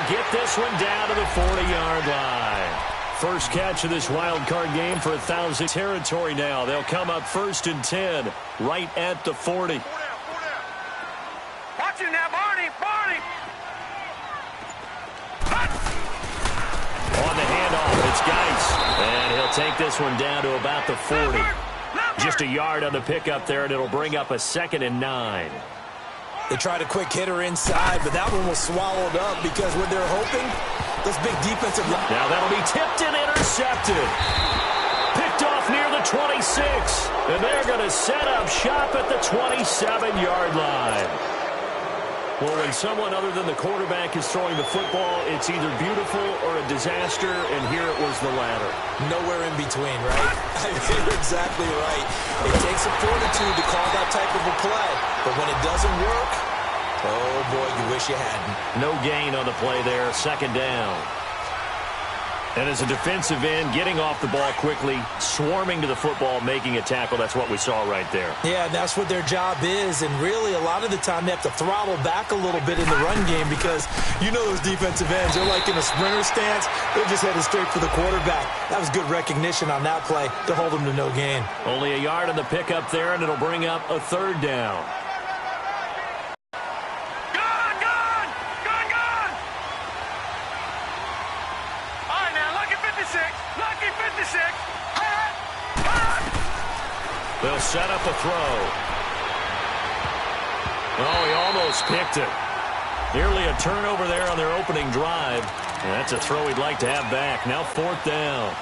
get this one down to the 40-yard line. First catch of this wild card game for 1,000 territory now. They'll come up 1st and 10 right at the 40. Watch it now, Barney. On the handoff, it's Geis. And he'll take this one down to about the 40. Just a yard on the pickup there, and it'll bring up a 2nd and 9. They tried a quick hitter inside, but that one was swallowed up because when they're hoping, those big defensive... Now that'll be tipped and intercepted. Picked off near the 26. And they're going to set up shop at the 27-yard line. Well, when someone other than the quarterback is throwing the football, it's either beautiful or a disaster, and here it was the latter. Nowhere in between, right? You're exactly right. It takes a fortitude to call that type of a play, but when it doesn't work, oh boy, you wish you hadn't. No gain on the play there, 2nd down. And as a defensive end, getting off the ball quickly, swarming to the football, making a tackle, that's what we saw right there. Yeah, that's what their job is, and really a lot of the time they have to throttle back a little bit in the run game because you know those defensive ends, they're like in a sprinter stance, they're just headed straight for the quarterback. That was good recognition on that play to hold them to no gain. Only a yard on the pickup there, and it'll bring up a 3rd down. They'll set up a throw. Oh, he almost picked it. Nearly a turnover there on their opening drive. And that's a throw he'd like to have back. Now 4th down.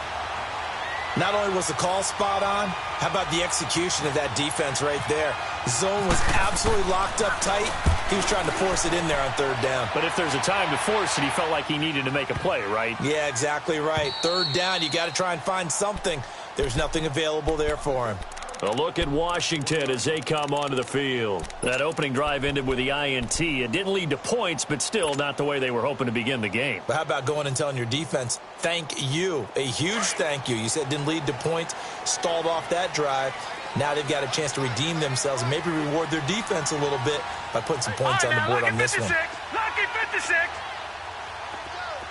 Not only was the call spot on, how about the execution of that defense right there? Zone was absolutely locked up tight. He was trying to force it in there on 3rd down. But if there's a time to force it, he felt like he needed to make a play, right? Yeah, exactly right. 3rd down, you got to try and find something. There's nothing available there for him. A look at Washington as they come onto the field. That opening drive ended with the INT. It didn't lead to points, but still not the way they were hoping to begin the game. But how about going and telling your defense, thank you, a huge thank you. You said it didn't lead to points, stalled off that drive. Now they've got a chance to redeem themselves and maybe reward their defense a little bit by putting some points on the board on this one. Lucky 56.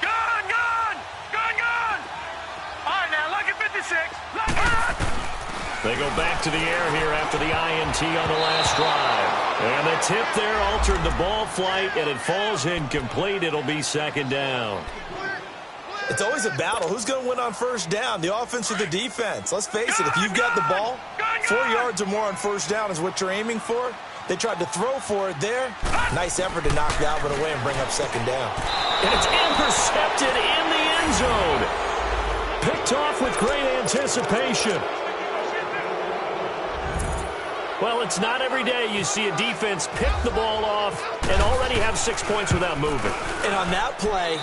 Gone. All right, now, lucky 56. They go back to the air here after the INT on the last drive. And the tip there altered the ball flight, and it falls incomplete. It'll be 2nd down. It's always a battle. Who's going to win on 1st down, the offense or the defense? Let's face it, if you've got the ball, 4 yards or more on 1st down is what you're aiming for. They tried to throw for it there. Nice effort to knock that one away and bring up 2nd down. And it's intercepted in the end zone. Picked off with great anticipation. Well, it's not every day you see a defense pick the ball off and already have 6 points without moving. And on that play,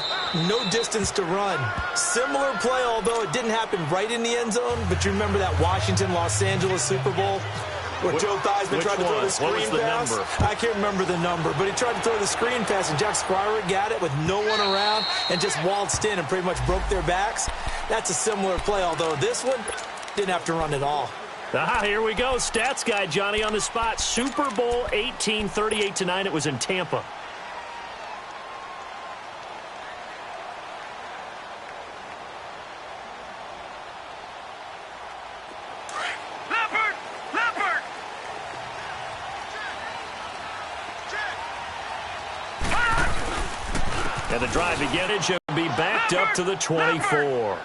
no distance to run. Similar play, although it didn't happen right in the end zone, but you remember that Washington-Los Angeles Super Bowl where Joe Theismann tried to throw the screen pass? Number? I can't remember the number, but he tried to throw the screen pass, and Jack Squire got it with no one around and just waltzed in and pretty much broke their backs. That's a similar play, although this one didn't have to run at all. Here we go. Stats guy Johnny on the spot. Super Bowl 18, 38-9. It was in Tampa. Leopard! And the drive again, it should be backed up to the 24.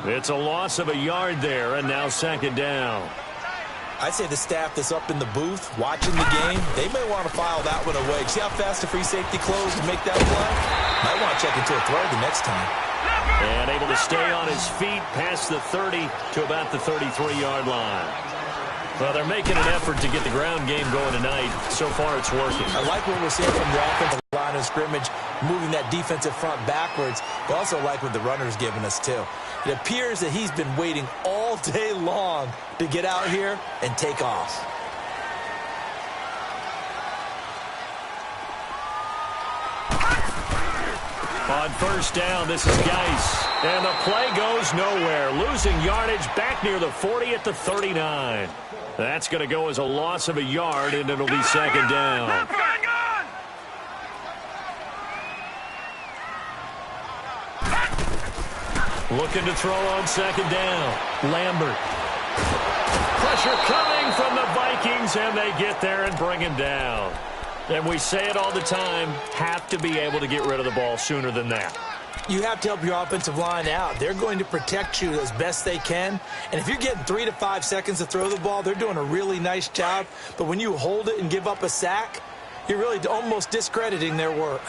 It's a loss of a yard there, and now 2nd down. I'd say the staff that's up in the booth watching the game, they may want to file that one away. See how fast the free safety closed to make that play? Might want to check into a throw the next time. And able to stay on his feet past the 30 to about the 33-yard line. Well, they're making an effort to get the ground game going tonight. So far, it's working. I like what we're seeing from the offensive line of scrimmage, moving that defensive front backwards. I also like what the runner's giving us, too. It appears that he's been waiting all day long to get out here and take off. On 1st down, this is Geis. And the play goes nowhere. Losing yardage back near the 40 at the 39. That's going to go as a loss of a yard, and it'll be 2nd down. Looking to throw on second down. Lambert. Pressure coming from the Vikings, and they get there and bring him down. And we say it all the time, have to be able to get rid of the ball sooner than that. You have to help your offensive line out. They're going to protect you as best they can. And if you're getting 3 to 5 seconds to throw the ball, they're doing a really nice job. But when you hold it and give up a sack, you're really almost discrediting their work.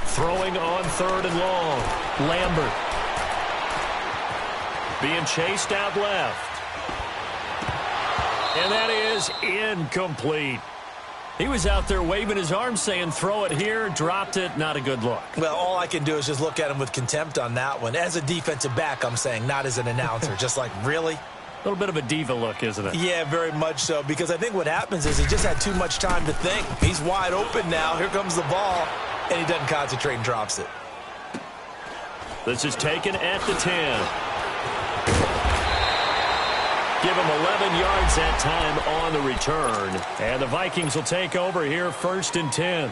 Throwing on third and long. Lambert. Being chased out left. And that is incomplete. He was out there waving his arms saying, throw it here, dropped it, not a good look. Well, all I can do is just look at him with contempt on that one. As a defensive back, I'm saying, not as an announcer. Just like, really? A little bit of a diva look, isn't it? Yeah, very much so, because I think what happens is he just had too much time to think. He's wide open now. Here comes the ball, and he doesn't concentrate and drops it. This is taken at the 10. Give him 11 yards that time on the return. And the Vikings will take over here, 1st and 10.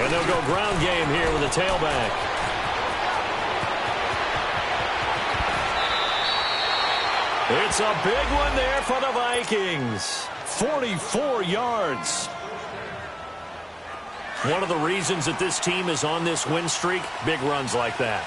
And they'll go ground game here with a tailback. It's a big one there for the Vikings. 44 yards. One of the reasons that this team is on this win streak, big runs like that.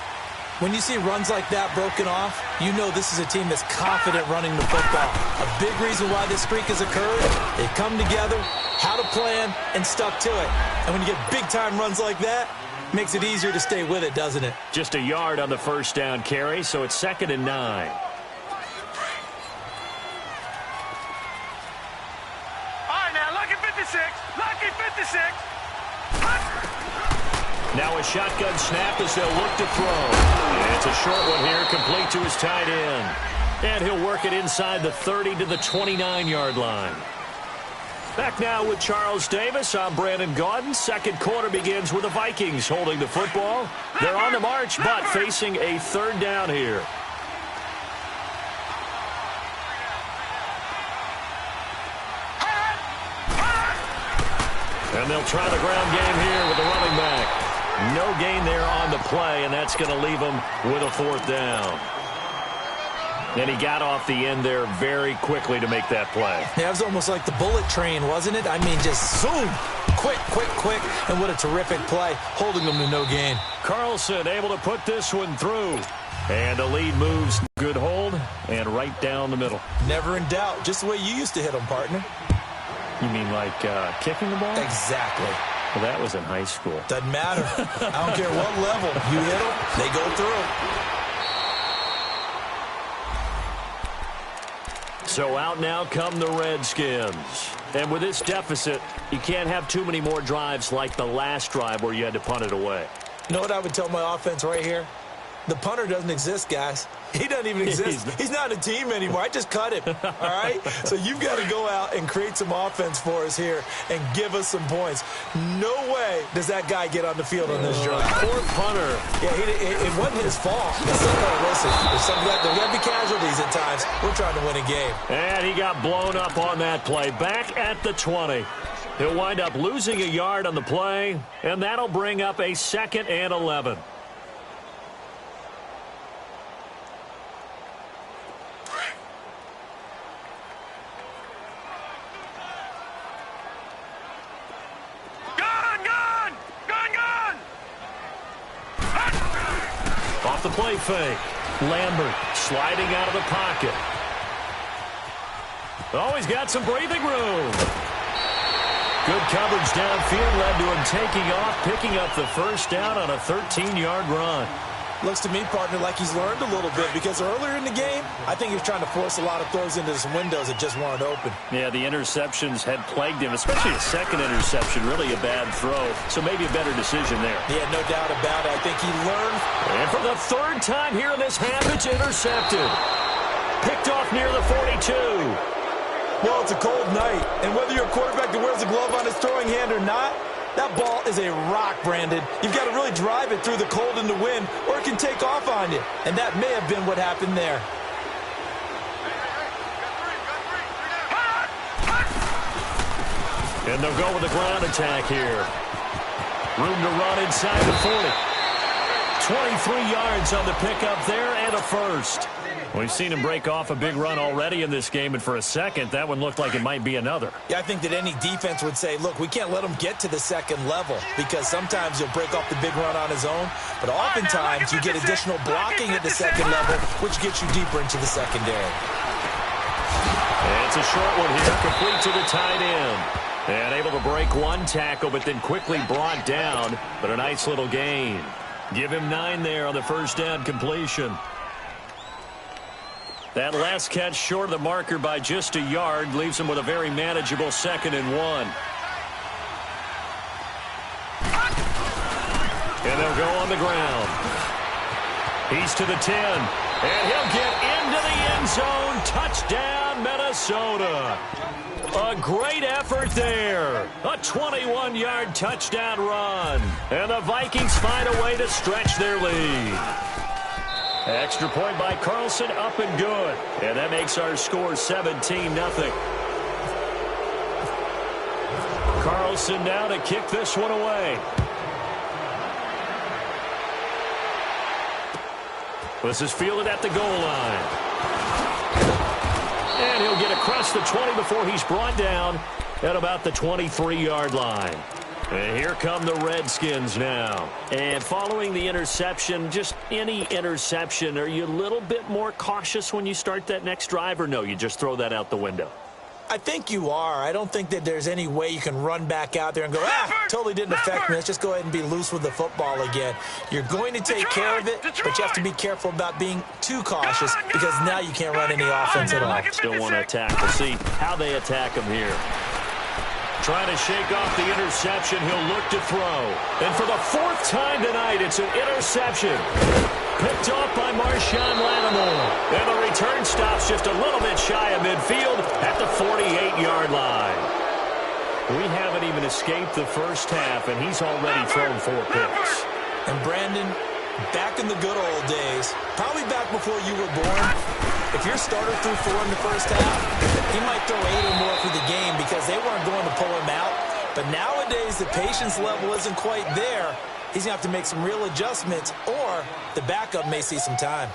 When you see runs like that broken off, you know this is a team that's confident running the football. A big reason why this streak has occurred, they've come together, had a plan, and stuck to it. And when you get big-time runs like that, it makes it easier to stay with it, doesn't it? Just a yard on the first down carry, so it's 2nd and 9. All right, now, lucky 56. Lucky 56. Now a shotgun snap as they'll look to throw. And it's a short one here, complete to his tight end. And he'll work it inside the 30 to the 29-yard line. Back now with Charles Davis. I'm Brandon Gaudin. Second quarter begins with the Vikings holding the football. They're on the march, but facing a 3rd down here. And they'll try the ground game here with the running back. No gain there on the play, and that's going to leave him with a 4th down. And he got off the end there very quickly to make that play. Yeah, it was almost like the bullet train, wasn't it? I mean, just zoom, quick, quick, quick, and what a terrific play, holding them to no gain. Carlson able to put this one through. And the lead moves. Good hold, and right down the middle. Never in doubt, just the way you used to hit them, partner. You mean like kicking the ball? Exactly. Well, that was in high school. Doesn't matter. I don't care what level. You hit them, they go through. So out now come the Redskins. And with this deficit, you can't have too many more drives like the last drive where you had to punt it away. You know what I would tell my offense right here? The punter doesn't exist, guys. He doesn't even exist. He's not a team anymore. I just cut him, all right? So you've got to go out and create some offense for us here and give us some points. No way does that guy get on the field on this drive. Poor punter. Yeah, it wasn't his fault. Listen, there's got to be casualties at times. We're trying to win a game. And he got blown up on that play. Back at the 20. He'll wind up losing a yard on the play, and that'll bring up a 2nd and 11. Off the play fake. Lambert sliding out of the pocket. Oh, he's got some breathing room. Good coverage downfield led to him taking off, picking up the first down on a 13-yard run. Looks to me, partner, like he's learned a little bit because earlier in the game, I think he was trying to force a lot of throws into some windows that just weren't open. Yeah, the interceptions had plagued him, especially a second interception, really a bad throw. So maybe a better decision there. Yeah, no doubt about it. I think he learned. And for the 3rd time here in this half, it's intercepted. Picked off near the 42. Well, it's a cold night, and whether you're a quarterback that wears a glove on his throwing hand or not, that ball is a rock, Brandon. You've got to really drive it through the cold and the wind, or it can take off on you. And that may have been what happened there. And they'll go with the ground attack here. Room to run inside the 40. 23 yards on the pickup there and a first. We've seen him break off a big run already in this game, and for a second, that one looked like it might be another. Yeah, I think that any defense would say, look, we can't let him get to the second level because sometimes he'll break off the big run on his own, but oftentimes you get additional blocking at the second level, which gets you deeper into the secondary. And it's a short one here, complete to the tight end. And able to break one tackle, but then quickly brought down, but a nice little gain. Give him 9 there on the first down completion. That last catch short of the marker by just a yard leaves him with a very manageable 2nd and 1. And they'll go on the ground. He's to the 10. And he'll get into the end zone. Touchdown, Minnesota. A great effort there. A 21-yard touchdown run. And the Vikings find a way to stretch their lead. Extra point by Carlson, up and good. And that makes our score 17-0. Carlson now to kick this one away. This is fielded at the goal line. And he'll get across the 20 before he's brought down at about the 23-yard line. And here come the Redskins now. And following the interception, just any interception, are you a little bit more cautious when you start that next drive, or no, you just throw that out the window? I think you are. I don't think that there's any way you can run back out there and go, totally didn't affect me. Let's just go ahead and be loose with the football again. You're going to take care of it, but you have to be careful about being too cautious because now you can't run any offense at all. Still want to attack. We'll see how they attack him here. Trying to shake off the interception. He'll look to throw. And for the 4th time tonight, it's an interception. Picked off by Marshawn Lattimore. And the return stops just a little bit shy of midfield at the 48-yard line. We haven't even escaped the first half, and he's already thrown 4 picks. And Brandon, back in the good old days, probably back before you were born, if your starter threw 4 in the first half, he might throw 8 or more for the game because they weren't going to pull him out. But nowadays, the patience level isn't quite there. He's going to have to make some real adjustments, or the backup may see some time.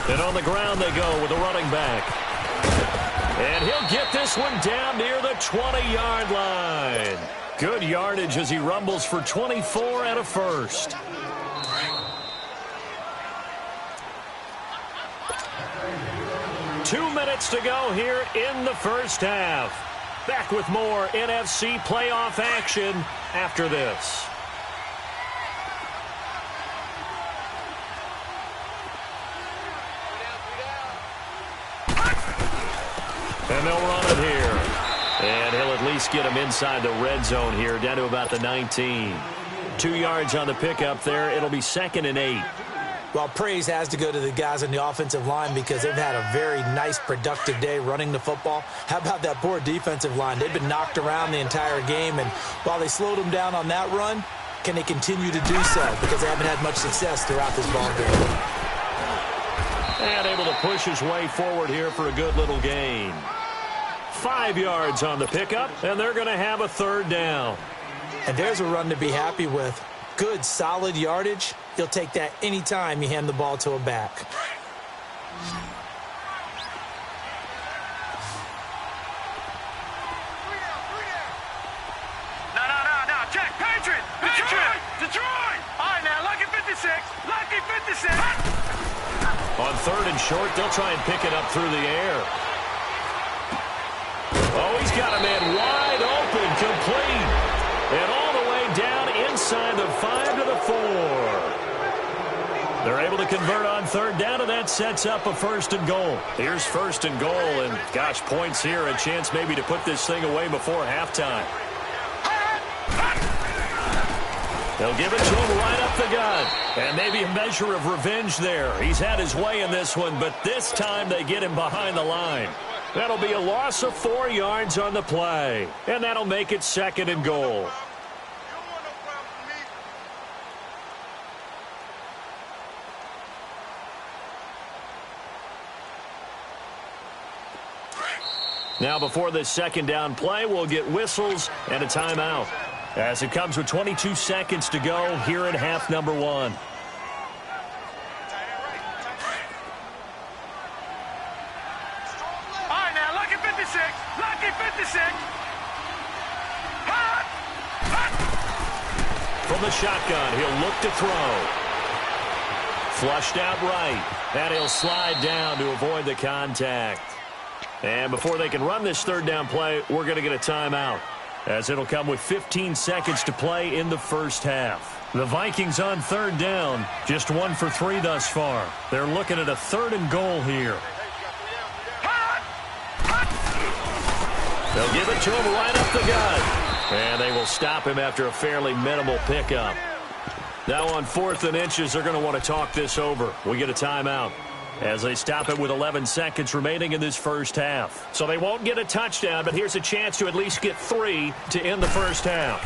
And on the ground they go with the running back. And he'll get this one down near the 20-yard line. Good yardage as he rumbles for 24 and a first. Two minutes to go here in the first half. Back with more NFC playoff action after this. And they'll run it here. And he'll at least get him inside the red zone here, down to about the 19. 2 yards on the pickup there. It'll be 2nd and 8. Well, praise has to go to the guys on the offensive line because they've had a very nice, productive day running the football. How about that poor defensive line? They've been knocked around the entire game, and while they slowed them down on that run, can they continue to do so? Because they haven't had much success throughout this ball game. And able to push his way forward here for a good little gain. 5 yards on the pickup, and they're going to have a 3rd down. And there's a run to be happy with. Good, solid yardage. He'll take that anytime you hand the ball to a back. No, check. Patriot! Detroit! All right, now, lucky 56. Lucky 56. On 3rd and short, they'll try and pick it up through the air. Oh, he's got a man wide open, complete. And all the way down inside the 5 to the 4. They're able to convert on 3rd down, and that sets up a 1st and goal. Here's 1st and goal, and gosh, points here, a chance maybe to put this thing away before halftime. They'll give it to him right up the gut. And maybe a measure of revenge there. He's had his way in this one, but this time they get him behind the line. That'll be a loss of 4 yards on the play. And that'll make it 2nd and goal. Now before this 2nd down play, we'll get whistles and a timeout, as it comes with 22 seconds to go here in half number 1. All right, now, lucky 56. Lucky 56. Hot! Hot! From the shotgun, he'll look to throw. Flushed out right, and he'll slide down to avoid the contact. And before they can run this 3rd down play, we're going to get a timeout, as it'll come with 15 seconds to play in the first half. The Vikings on 3rd down, just 1 for 3 thus far. They're looking at a 3rd and goal here. They'll give it to him right up the gut. And they will stop him after a fairly minimal pickup. Now on 4th and inches, they're going to want to talk this over. We get a timeout, as they stop it with 11 seconds remaining in this first half. So they won't get a touchdown, but here's a chance to at least get 3 to end the first half.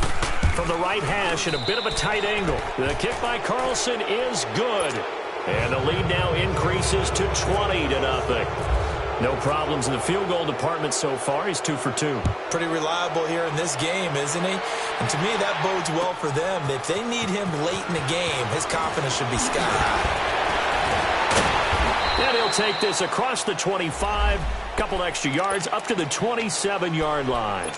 From the right hash at a bit of a tight angle. The kick by Carlson is good. And the lead now increases to 20-0. No problems in the field goal department so far. He's 2 for 2. Pretty reliable here in this game, isn't he? And to me, that bodes well for them. If they need him late in the game, his confidence should be sky high. And he'll take this across the 25, couple extra yards up to the 27-yard line.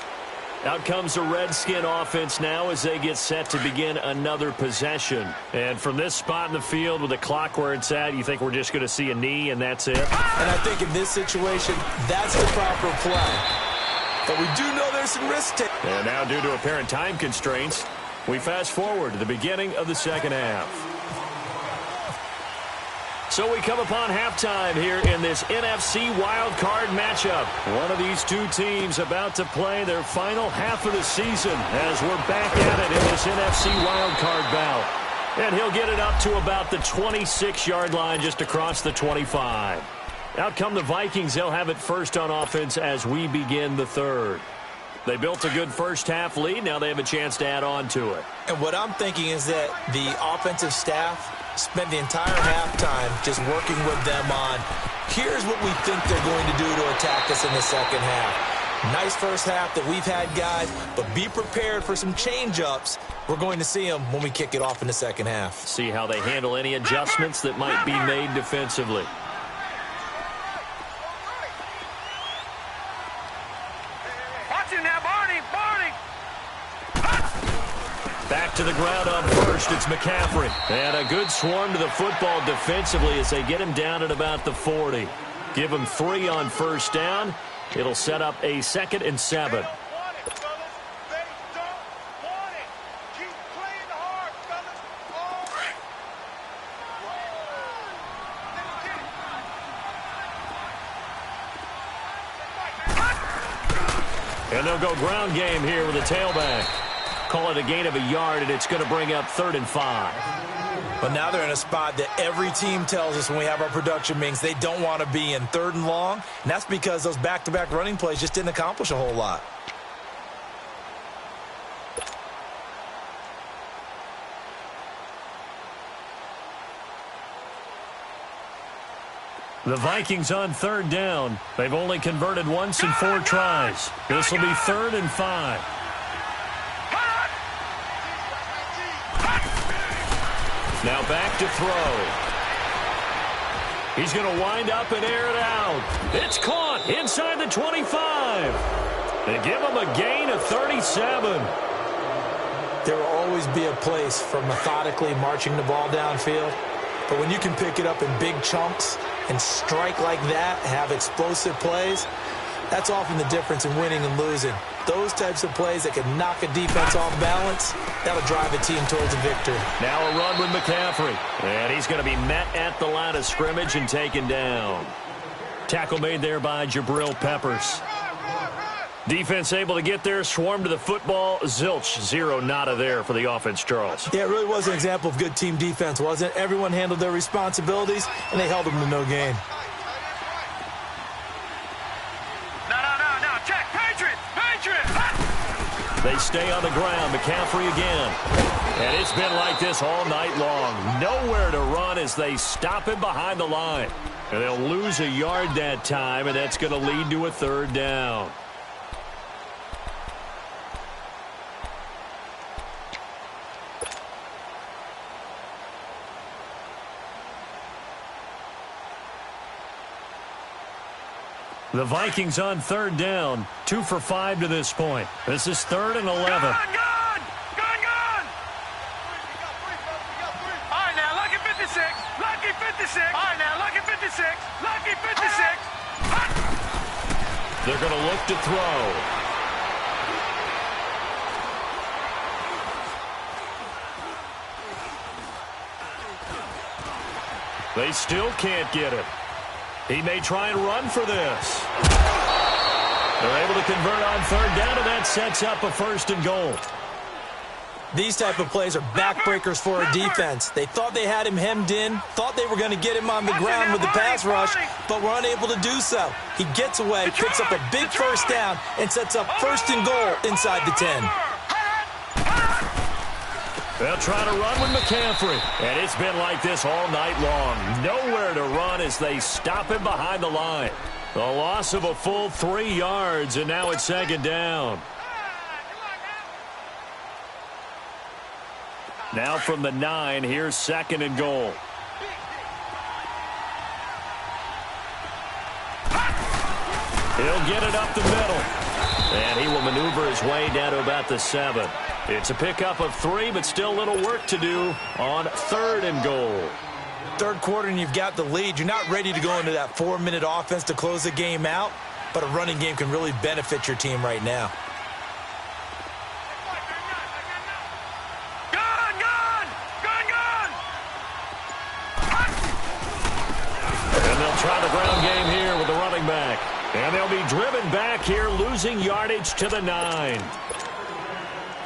Out comes the Redskin offense now as they get set to begin another possession. And from this spot in the field with the clock where it's at, you think we're just going to see a knee and that's it? And I think in this situation, that's the proper play. But we do know there's some risk taken. And now due to apparent time constraints, we fast forward to the beginning of the second half. So we come upon halftime here in this NFC wildcard matchup. One of these two teams about to play their final half of the season as we're back at it in this NFC wildcard bout. And he'll get it up to about the 26-yard line just across the 25. Out come the Vikings. They'll have it first on offense as we begin the third. They built a good first half lead. Now they have a chance to add on to it. And what I'm thinking is that the offensive staff spent the entire halftime just working with them on, here's what we think they're going to do to attack us in the second half. Nice first half that we've had, guys, but be prepared for some change-ups. We're going to see them when we kick it off in the second half. See how they handle any adjustments that might be made defensively. Back to the ground on first, it's McCaffrey. And a good swarm to the football defensively as they get him down at about the 40. Give him 3 on first down. It'll set up a 2nd and 7. And they'll go ground game here with a tailback. Call it a gain of a yard, and it's going to bring up 3rd and 5. But now they're in a spot that every team tells us when we have our production meetings they don't want to be in, 3rd and long. And that's because those back-to-back running plays just didn't accomplish a whole lot. The Vikings on 3rd down. They've only converted once in 4 tries. This will be 3rd and 5. Now back to throw. He's going to wind up and air it out. It's caught inside the 25. They give him a gain of 37. There will always be a place for methodically marching the ball downfield. But when you can pick it up in big chunks and strike like that, have explosive plays, that's often the difference in winning and losing. Those types of plays that can knock a defense off balance, that'll drive a team towards a victory. Now a run with McCaffrey. And he's going to be met at the line of scrimmage and taken down. Tackle made there by Jabril Peppers. Defense able to get there, swarm to the football. Zilch, 0 nada there for the offense, Charles. Yeah, it really was an example of good team defense, wasn't it? Everyone handled their responsibilities, and they held them to no gain. They stay on the ground. McCaffrey again. And it's been like this all night long. Nowhere to run as they stop him behind the line. And they'll lose a yard that time, and that's going to lead to a third down. The Vikings on third down, 2 for 5 to this point. This is 3rd and 11. Gun! All right, now, lucky 56. Lucky 56. All right, now, lucky 56. Lucky 56. They're going to look to throw. They still can't get it. He may try and run for this. They're able to convert on third down, and that sets up a 1st and goal. These type of plays are backbreakers for a defense. They thought they had him hemmed in, thought they were going to get him on the ground with the pass rush, but were unable to do so. He gets away, picks up a big 1st down, and sets up 1st and goal inside the 10. They'll try to run with McCaffrey. And it's been like this all night long. Nowhere to run as they stop him behind the line. The loss of a full 3 yards, and now it's 2nd down. Now from the 9, here's 2nd and goal. He'll get it up the middle. And he will maneuver his way down to about the 7. It's a pickup of 3, but still a little work to do on 3rd and goal. Third quarter and you've got the lead. You're not ready to go into that 4-minute offense to close the game out, but a running game can really benefit your team right now. And they'll try the ground game here with the running back. And they'll be driven back here, losing yardage to the 9.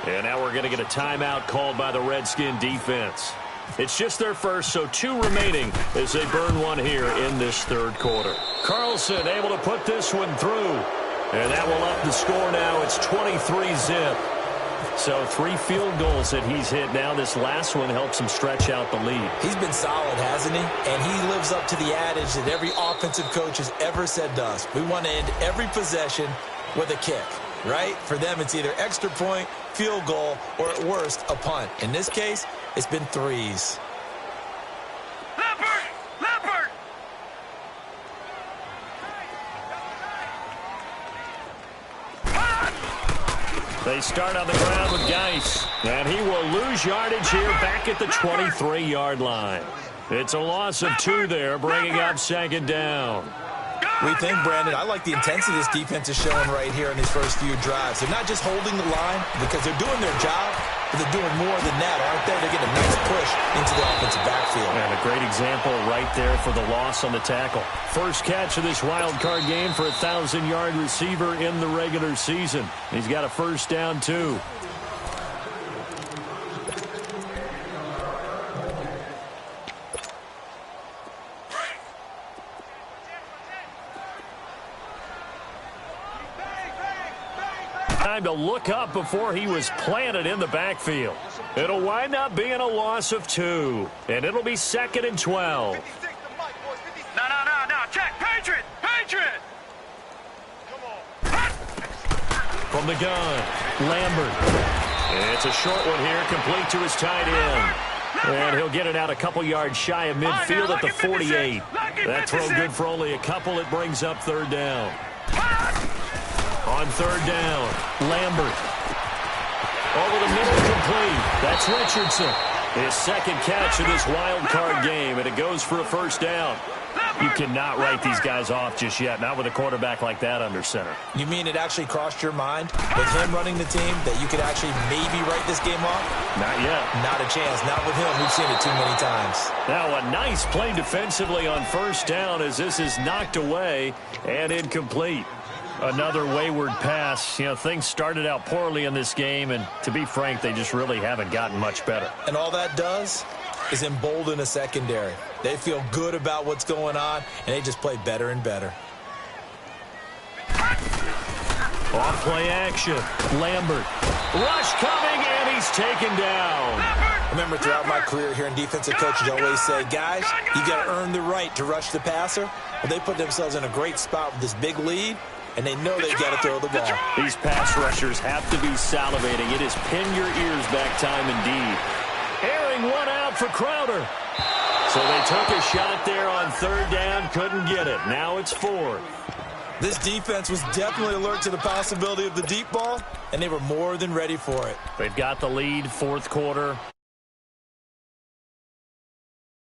And now we're going to get a timeout called by the Redskin defense. It's just their first, so 2 remaining as they burn one here in this 3rd quarter. Carlson able to put this one through. And that will up the score now. It's 23-zip. So 3 field goals that he's hit now. This last one helps him stretch out the lead. He's been solid, hasn't he? And he lives up to the adage that every offensive coach has ever said to us. We want to end every possession with a kick, right? For them, it's either extra point, field goal, or at worst, a punt. In this case, it's been 3s. Leopard! They start on the ground with Geis. And he will lose yardage here back at the 23-yard line. It's a loss of 2 there, bringing up 2nd down. We think, Brandon, I like the intensity this defense is showing right here in these first few drives. They're not just holding the line because they're doing their job, but they're doing more than that, aren't they? They're getting a nice push into the offensive backfield. And a great example right there for the loss on the tackle. First catch of this wild card game for a 1,000-yard receiver in the regular season. He's got a 1st down, too. Time to look up before he was planted in the backfield. It'll wind up being a loss of 2, and it'll be 2nd and 12. No. Check. Patriot. Come on. From the gun, Lambert. It's a short one here, complete to his tight end. And he'll get it out a couple yards shy of midfield at the 48. That throw good for only a couple. It brings up 3rd down. On 3rd down, Lambert. Over the middle, complete. That's Richardson. His 2nd catch of this wild card game, and it goes for a 1st down. You cannot write these guys off just yet, not with a quarterback like that under center. You mean it actually crossed your mind with him running the team that you could actually maybe write this game off? Not yet. Not a chance. Not with him. We've seen it too many times. Now a nice play defensively on 1st down as this is knocked away and incomplete. Another wayward pass. You know, things started out poorly in this game, and to be frank, they just really haven't gotten much better. And all that does is embolden a secondary. They feel good about what's going on, and they just play better and better. Off play action. Lambert. Rush coming, and he's taken down. Remember, throughout my career here in defensive coaching, I always say, guys, you got to earn the right to rush the passer. Well, they put themselves in a great spot with this big lead, and they know they've got to throw the ball. These pass rushers have to be salivating. It is pin your ears back time indeed. Airing one out for Crowder. So they took a shot there on third down, couldn't get it. Now it's fourth. This defense was definitely alert to the possibility of the deep ball, and they were more than ready for it. They've got the lead, fourth quarter.